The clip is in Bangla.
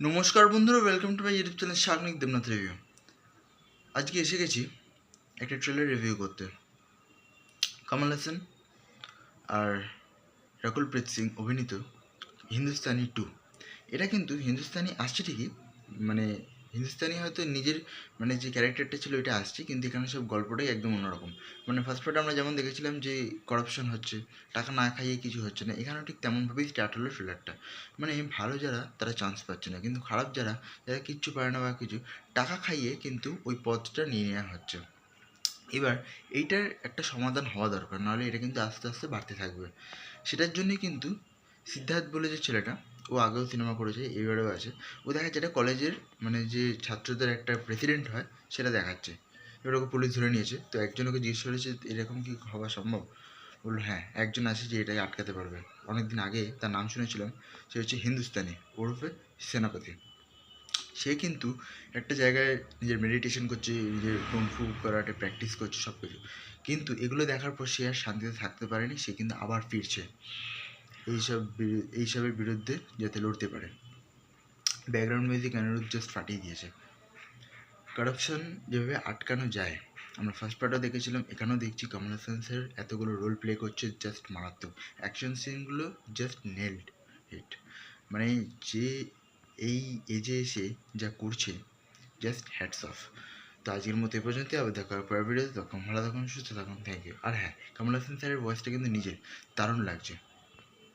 নমস্কার বন্ধুরা, welcome to my YouTube channel Sagnik Debnath review. আজকে এসে গেছি একটা ট্রেলার রিভিউ করতে। কমল হাসান আর রাকুল প্রীত সিং অভিনীত হিন্দুস্তানি 2। এটা কিন্তু হিন্দুস্তানি আসছে ঠিকই, মানে হিন্দুস্তানি হয়তো নিজের মানে যে ক্যারেক্টারটা ছিল এটা আসছে, কিন্তু এখানে সব গল্পটাই একদম অন্যরকম। মানে ফার্স্ট পার্টে আমরা যেমন দেখেছিলাম যে করাপশন হচ্ছে, টাকা না খাইয়ে কিছু হচ্ছে না, এখানেও ঠিক তেমনভাবেই স্টার্ট হলো ট্রেলারটা। মানে ভালো যারা তারা চান্স পাচ্ছে না, কিন্তু খারাপ যারা যারা কিচ্ছু পারে না বা কিছু, টাকা খাইয়ে কিন্তু ওই পদটা নিয়ে নেওয়া হচ্ছে। এবার এইটার একটা সমাধান হওয়া দরকার, নাহলে এটা কিন্তু আস্তে আস্তে বাড়তে থাকবে। সেটার জন্যই কিন্তু সিদ্ধার্থ বলে যে ছেলেটা, ও আগেও সিনেমা করেছে, এবারেও আছে। ও দেখাচ্ছে এটা কলেজের মানে যে ছাত্রদের একটা প্রেসিডেন্ট হয় সেটা দেখাচ্ছে। এবার ওকে পুলিশ ধরে নিয়েছে, তো একজন ওকে জিজ্ঞেস করেছে এরকম কি হওয়া সম্ভব। বললো হ্যাঁ, একজন আছে যে এটাকে আটকাতে পারবে। অনেক দিন আগে তার নাম শুনেছিলাম, সে হচ্ছে হিন্দুস্তানি ওরফে সেনাপতি। সে কিন্তু একটা জায়গায় নিজের মেডিটেশন করছে, নিজের কুংফু করাটে প্র্যাকটিস করছে সব কিছু, কিন্তু এগুলো দেখার পর সে আর শান্তিতে থাকতে পারেনি। সে কিন্তু আবার ফিরছে এইসবের বিরুদ্ধে যাতে লড়তে পারে। ব্যাকগ্রাউন্ড মিউজিক অনিরুদ্ধ জাস্ট ফাটিয়ে দিয়েছে। কারাপশন যেভাবে আটকানো যায় আমরা ফার্স্ট পার্টও দেখেছিলাম, এখানেও দেখছি কমল হাসান স্যার এতগুলো রোল প্লে করছে, জাস্ট মারাত্মক। অ্যাকশন সিনগুলো জাস্ট নেল্ড হিট। মানে যে এই এজে এসে যা করছে, জাস্ট হ্যাটস অফ। তো আজকের মতো এ পর্যন্ত, আবার দেখা হবে পরের ভিডিওতে। তখন ভালো থাকুন, সুস্থ থাকুন, থ্যাংক ইউ। আর হ্যাঁ, কমল হাসান স্যারের ভয়েসটা কিন্তু নিজের দারুণ লাগছে।